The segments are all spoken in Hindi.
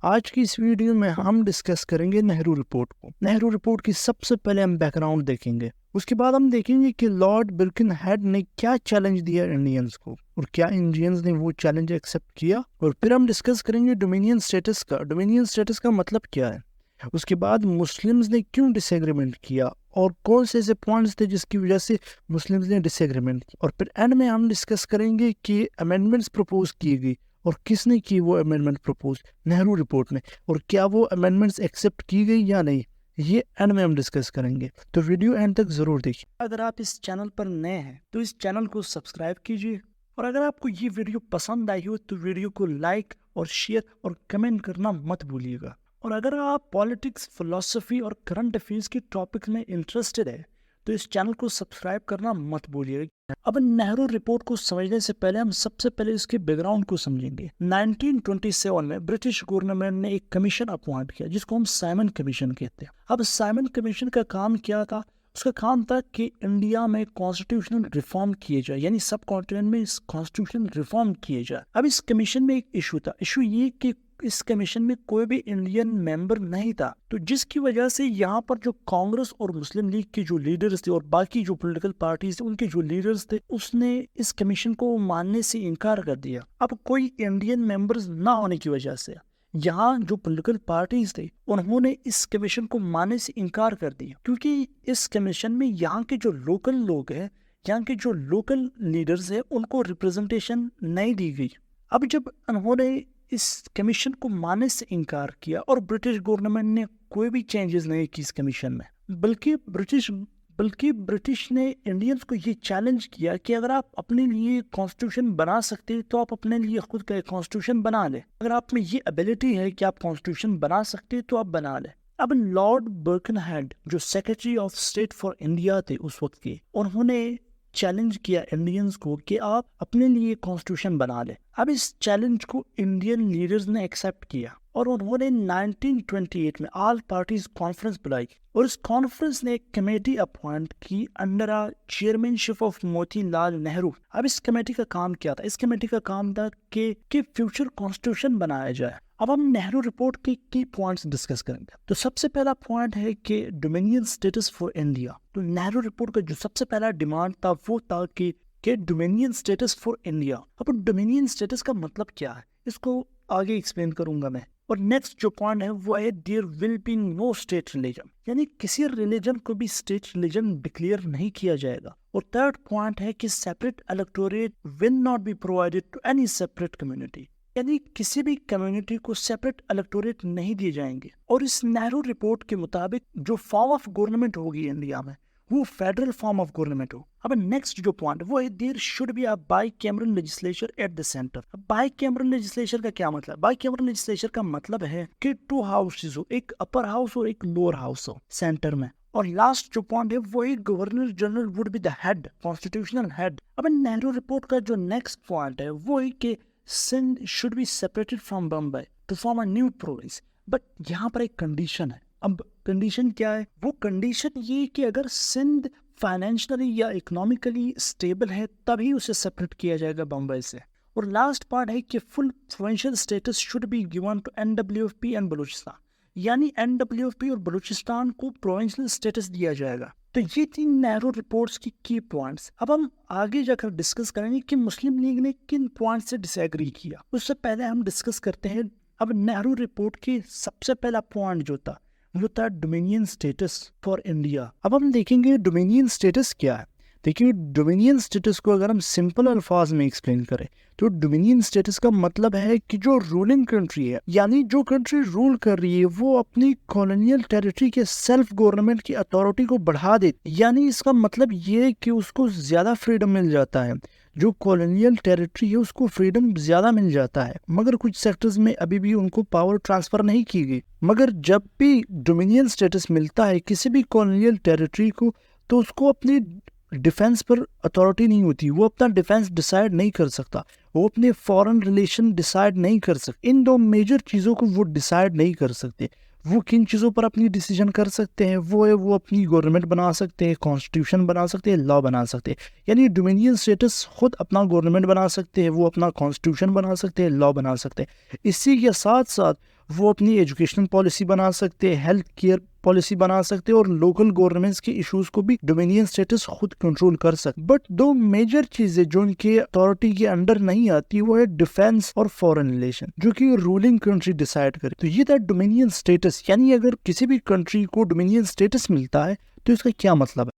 आज की इस वीडियो में हम डिस्कस करेंगे नेहरू रिपोर्ट को। नेहरू रिपोर्ट की सबसे पहले हम बैकग्राउंड देखेंगे, उसके बाद हम देखेंगे कि लॉर्ड बिर्केनहेड ने क्या चैलेंज दिया इंडियंस को और क्या इंडियंस ने वो चैलेंज एक्सेप्ट किया। और फिर हम डिस्कस करेंगे डोमिनियन स्टेटस का। डोमिनियन स्टेटस का मतलब क्या है, उसके बाद मुस्लिम्स ने क्यों डिसएग्रीमेंट किया और कौन से ऐसे पॉइंट्स थे जिसकी वजह से मुस्लिम्स ने डिसएग्रीमेंट किया। और फिर एंड में हम डिस्कस करेंगे कि अमेंडमेंट्स प्रपोज की गई और किसने की वो अमेंडमेंट प्रपोज, नेहरू रिपोर्ट ने, और क्या वो अमेंडमेंट्स एक्सेप्ट की गई या नहीं, ये एंड में हम डिस्कस करेंगे। तो वीडियो एंड तक जरूर देखिए। अगर आप इस चैनल पर नए हैं तो इस चैनल को सब्सक्राइब कीजिए, और अगर आपको ये वीडियो पसंद आई हो तो वीडियो को लाइक और शेयर और कमेंट करना मत भूलिएगा। और अगर आप पॉलिटिक्स, फिलोसफी और करंट अफेयर्स के टॉपिक में इंटरेस्टेड है तो इस चैनल को सब्सक्राइब करना मत भूलिएगा। अब नेहरू रिपोर्ट को समझने से पहले हम सबसे पहले इसके बैकग्राउंड को समझेंगे। 1927 में ब्रिटिश गवर्नमेंट ने एक कमीशन अपॉइंट किया जिसको हम साइमन कमीशन कहते हैं। अब साइमन कमीशन का काम क्या था? उसका काम था कि इंडिया में कॉन्स्टिट्यूशनल रिफॉर्म किए जाए, यानी सब कॉन्टिनेंट में कॉन्स्टिट्यूशनल रिफॉर्म किए जाए। अब इस कमीशन में एक इशू था। इशू ये कि इस कमीशन में कोई भी इंडियन मेंबर नहीं था, तो जिसकी वजह से यहाँ पर जो कांग्रेस और मुस्लिम लीग के जो लीडर्स थे और बाकी जो पॉलिटिकल पार्टीज थे उनके जो लीडर्स थे, उसने इस कमीशन को मानने से इनकार कर दिया। अब कोई इंडियन मेंबर्स ना होने की वजह से यहाँ जो पॉलिटिकल पार्टीज थे उन्होंने इस कमीशन को मानने से इनकार कर दिया, क्योंकि इस कमीशन में यहाँ के जो लोकल लोग हैं, यहाँ के जो लोकल लीडर्स हैं, उनको रिप्रेजेंटेशन नहीं दी गई। अब जब उन्होंने इस कमीशन को मानने से इनकार किया और ब्रिटिश गवर्नमेंट ने कोई भी चेंजेस नहीं की इस कमीशन में, बल्कि ब्रिटिश ने इंडियंस को ये चैलेंज किया कि अगर आप अपने लिए कॉन्स्टिट्यूशन बना सकते हैं तो आप अपने लिए खुद का कॉन्स्टिट्यूशन बना ले। अगर आप में ये एबिलिटी है कि आप कॉन्स्टिट्यूशन बना सकते हैं तो आप बना ले। अब लॉर्ड बिर्केनहेड जो secretary of state for India थे उस वक्त के, उन्होंने चैलेंज किया इंडियंस को कि आप अपने लिए कॉन्स्टिट्यूशन बना ले। अब इस चैलेंज को इंडियन लीडर्स ने एक्सेप्ट किया और उन्होंने 1928 में ऑल पार्टीज कॉन्फ्रेंस बुलाई और इस कॉन्फ्रेंस ने एक कमेटी अपॉइंट की under chairmanship of Motilal Nehru. अब इस कमेटी का काम क्या था? इस कमेटी का काम था कि फ्यूचर कॉन्स्टिट्यूशन बनाया जाए। अब हम नेहरू रिपोर्ट के की पॉइंट्स डिस्कस करेंगे। तो सबसे पहला पॉइंट है कि डोमिनियन स्टेटस फॉर इंडिया। तो नेहरू रिपोर्ट का जो सबसे पहला डिमांड था वो था कि डोमिनियन स्टेटस फॉर इंडिया। अब डोमिनियन स्टेटस का मतलब क्या है इसको आगे एक्सप्लेन करूंगा मैं। और नेक्स्ट जो पॉइंट है वो है there will be no state religion, यानी किसी रिलीजन को भी स्टेट रिलीजन डिक्लेयर नहीं किया जाएगा। और थर्ड पॉइंट है कि separate electorate will not be provided to any separate community, यानी किसी भी कम्युनिटी को सेपरेट इलेक्टोरेट नहीं दिए जाएंगे। और इस नेहरू रिपोर्ट के मुताबिक जो फॉर्म ऑफ गवर्नमेंट होगी इंडिया में वो फेडरल फॉर्म ऑफ गवर्नमेंट हो। अब नेक्स्ट जो पॉइंट वो है there should be a bicameral legislature at the centre. अब बाइकैमरल लेजिस्लेचर का क्या मतलब? बाइकैमरल लेजिस्लेचर का मतलब है कि टू हाउसेस हो, एक अपर हाउस और एक लोअर हाउस हो सेंटर में। और लास्ट जो पॉइंट है वो governor general would be the head, constitutional head. अब नेहरू रिपोर्ट का जो नेक्स्ट पॉइंट है वो है कि Sindh should be separated from Bombay to form a new province. But यहाँ पर एक कंडीशन है। अब कंडीशन क्या है? वो कंडीशन ये कि अगर सिंध फाइनेंशियली या इकोनॉमिकली स्टेबल है तभी उसे सेपरेट किया जाएगा बम्बई से। और लास्ट पार्ट है कि full provincial status should be given to NWFP and Baluchistan, यानी एनडब्ल्यूएफपी और बलूचिस्तान को प्रोविंशियल स्टेटस दिया जाएगा। तो ये थी नेहरू रिपोर्ट्स की पॉइंट्स। अब हम आगे जाकर डिस्कस करेंगे कि मुस्लिम लीग ने किन पॉइंट्स से डिसएग्री किया। उससे पहले हम डिस्कस करते हैं अब नेहरू रिपोर्ट की सबसे पहला पॉइंट जो था वो था डोमिनियन स्टेटस फॉर इंडिया। अब हम देखेंगे डोमिनियन स्टेटस क्या है। देखिए डोमिनियन स्टेटस को अगर हम सिंपल अल्फाज में एक्सप्लेन करें तो डोमिनियन स्टेटस का मतलब है कि जो रूलिंग कंट्री है, यानी जो कंट्री रूल कर रही है, वो अपनी कॉलोनियल टेरिटरी के सेल्फ गवर्नमेंट की अथॉरिटी को बढ़ा देती। यानी इसका मतलब ये है कि उसको ज्यादा फ्रीडम मिल जाता है, जो कॉलोनियल टेरिटरी है उसको फ्रीडम ज्यादा मिल जाता है, मगर कुछ सेक्टर्स में अभी भी उनको पावर ट्रांसफर नहीं की गई। मगर जब भी डोमिनियन स्टेटस मिलता है किसी भी कॉलोनियल टेरिटरी को, तो उसको अपनी डिफेंस पर अथॉरिटी नहीं होती, वो अपना डिफेंस डिसाइड नहीं कर सकता, वो अपने फॉरेन रिलेशन डिसाइड नहीं कर सकते। इन दो मेजर चीज़ों को वो डिसाइड नहीं कर सकते। वो किन चीज़ों पर अपनी डिसीजन कर सकते हैं? वो अपनी गवर्नमेंट बना सकते हैं, कॉन्स्टिट्यूशन बना सकते हैं, लॉ बना सकते हैं। यानी डोमिनियन स्टेटस खुद अपना गवर्नमेंट बना सकते हैं, वो अपना कॉन्स्टिट्यूशन बना सकते हैं, लॉ बना सकते हैं। इसी के साथ साथ वो अपनी एजुकेशनल पॉलिसी बना सकते हैं, हेल्थ केयर पॉलिसी बना सकते हैं और लोकल गवर्नमेंट्स के इश्यूज को भी डोमिनियन स्टेटस खुद कंट्रोल कर सकते। बट दो मेजर चीजें जो उनके अथॉरिटी के अंडर नहीं आती वो है डिफेंस और फॉरेन रिलेशन, जो कि रूलिंग कंट्री डिसाइड करे। तो ये था डोमिनियन स्टेटस, यानी अगर किसी भी कंट्री को डोमिनियन स्टेटस मिलता है तो इसका क्या मतलब है।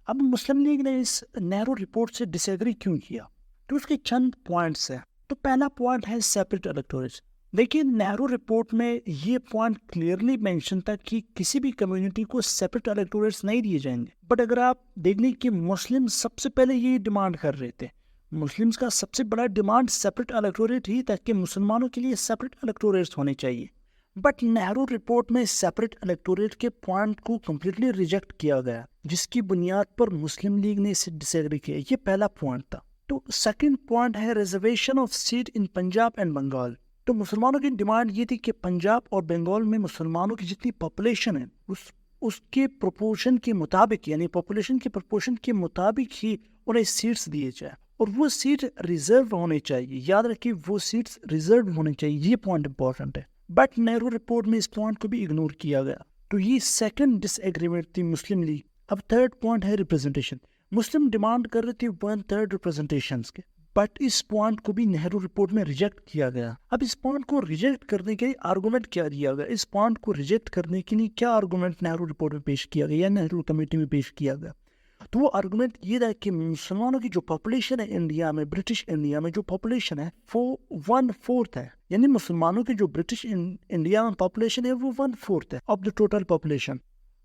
अब मुस्लिम लीग ने इस नेहरू रिपोर्ट से डिसएग्री क्यों किया, तो उसके चंद पॉइंट्स हैं। तो पहला पॉइंट है सेपरेट इलेक्टोरेट्स। देखिए, नेहरू रिपोर्ट में ये पॉइंट क्लियरली मेंशन था कि किसी भी कम्युनिटी को सेपरेट इलेक्टोरेट्स नहीं दिए जाएंगे। बट अगर आप देख लें कि मुस्लिम सबसे पहले ये डिमांड कर रहे थे, मुस्लिम्स का सबसे बड़ा डिमांड सेपरेट इलेक्टोरेट ही था कि मुसलमानों के लिए सेपरेट इलेक्टोरेट्स होने चाहिए। बट नेहरू रिपोर्ट में सेपरेट इलेक्टोरेट के पॉइंट को कम्प्लीटली रिजेक्ट किया गया, जिसकी बुनियाद पर मुस्लिम लीग ने इसे डिसएग्री किया। ये पहला पॉइंट था। तो सेकंड पॉइंट है reservation of seat in Punjab and Bengal. तो मुसलमानों की डिमांड ये थी कि पंजाब और बंगाल में मुसलमानों की जितनी पॉपुलेशन है उसके प्रोपोर्शन के मुताबिक, यानी पॉपुलेशन के प्रोपोर्शन के मुताबिक ही उन्हें सीट्स दिए जाए, और वो सीट रिजर्व होने चाहिए। याद रखिए, वो सीट्स रिजर्व होने चाहिए। ये पॉइंट इंपॉर्टेंट है। बट नेहरू रिपोर्ट में इस पॉइंट को भी इग्नोर किया गया। तो ये सेकंड डिसएग्रीमेंट थी मुस्लिम लीग। अब थर्ड पॉइंट है रिप्रेजेंटेशन। मुस्लिम डिमांड कर रहे थे 1/3 रिप्रेजेंटेशन के, बट इस पॉइंट को भी नेहरू रिपोर्ट में रिजेक्ट किया गया। अब इस पॉइंट को रिजेक्ट करने के लिए आर्गुमेंट क्या दिया गया, इस पॉइंट को रिजेक्ट करने के लिए क्या आर्गुमेंट नेहरू रिपोर्ट में पेश किया गया या नेहरू कमेटी में पेश किया गया। तो वो आर्गुमेंट ये था कि मुसलमानों की जो पॉपुलेशन है इंडिया में, ब्रिटिश इंडिया में जो पॉपुलेशन है वो 1/4 है। यानी मुसलमानों की जो ब्रिटिश इंडिया में पॉपुलेशन है वो 1/4 है ऑफ द टोटल पॉपुलेशन।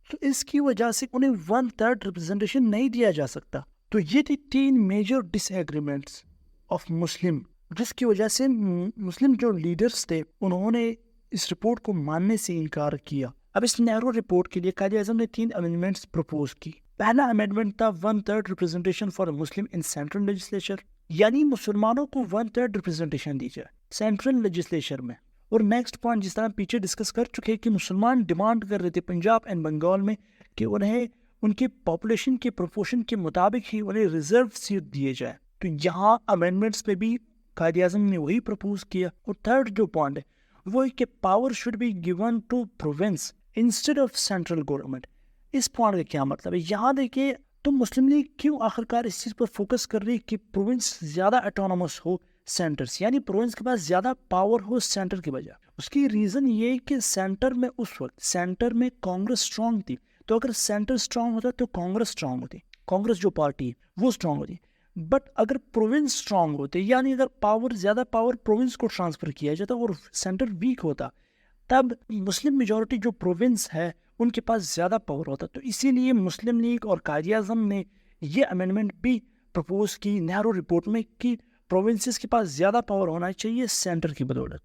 तो इसकी वजह से उन्हें 1/3 रिप्रेजेंटेशन नहीं दिया जा सकता। तो ये थी 3 मेजर डिसएग्रीमेंट्स ऑफ मुस्लिम, जिसकी वजह से मुस्लिम जो लीडर्स थे उन्होंने इस रिपोर्ट को मानने से इनकार किया। अब इस नेहरू रिपोर्ट के लिए कायदे आज़म ने 3 अमेंडमेंट्स प्रपोज की। पहला अमेंडमेंट था 1/3 representation for Muslim in central legislature, यानी मुसलमानों को 1/3 रिप्रेजेंटेशन दी जाए सेंट्रल लेजिस्लेचर में। और नेक्स्ट पॉइंट, जिस तरह पीछे डिस्कस कर चुके हैं कि मुसलमान डिमांड कर रहे थे पंजाब एंड बंगाल में कि उन्हें उनकी पॉपुलेशन के प्रोपोर्शन के मुताबिक ही उन्हें रिजर्व सीट दिए जाए। तो यहाँ अमेंडमेंट्स पे भी कायदे आज़म ने वही प्रपोज किया। और थर्ड जो पॉइंट है वो है कि power should be given to province instead of central government. इस पॉइंट का क्या मतलब है, यहाँ देखिए तो मुस्लिम लीग क्यों आखिरकार इस चीज़ पर फोकस कर रही है कि प्रोविंस ज़्यादा ऑटोनोमस हो सेंटर से, यानी प्रोविंस के पास ज़्यादा पावर हो सेंटर की बजाय। उसकी रीज़न ये है कि सेंटर में उस वक्त सेंटर में कांग्रेस स्ट्रांग थी। तो अगर सेंटर स्ट्रांग होता तो कांग्रेस स्ट्रांग होती, कांग्रेस जो पार्टी है वो स्ट्रांग होती। बट अगर प्रोविंस स्ट्रांग होते, यानी अगर ज़्यादा पावर प्रोविंस को ट्रांसफ़र किया जाता और सेंटर वीक होता, तब मुस्लिम मेजॉरिटी जो प्रोविंस है उनके पास ज़्यादा पावर होता। तो इसीलिए मुस्लिम लीग और कायदे आज़म ने ये अमेंडमेंट भी प्रपोज की नेहरू रिपोर्ट में कि प्रोविंसेस के पास ज़्यादा पावर होना चाहिए सेंटर की बदौलत।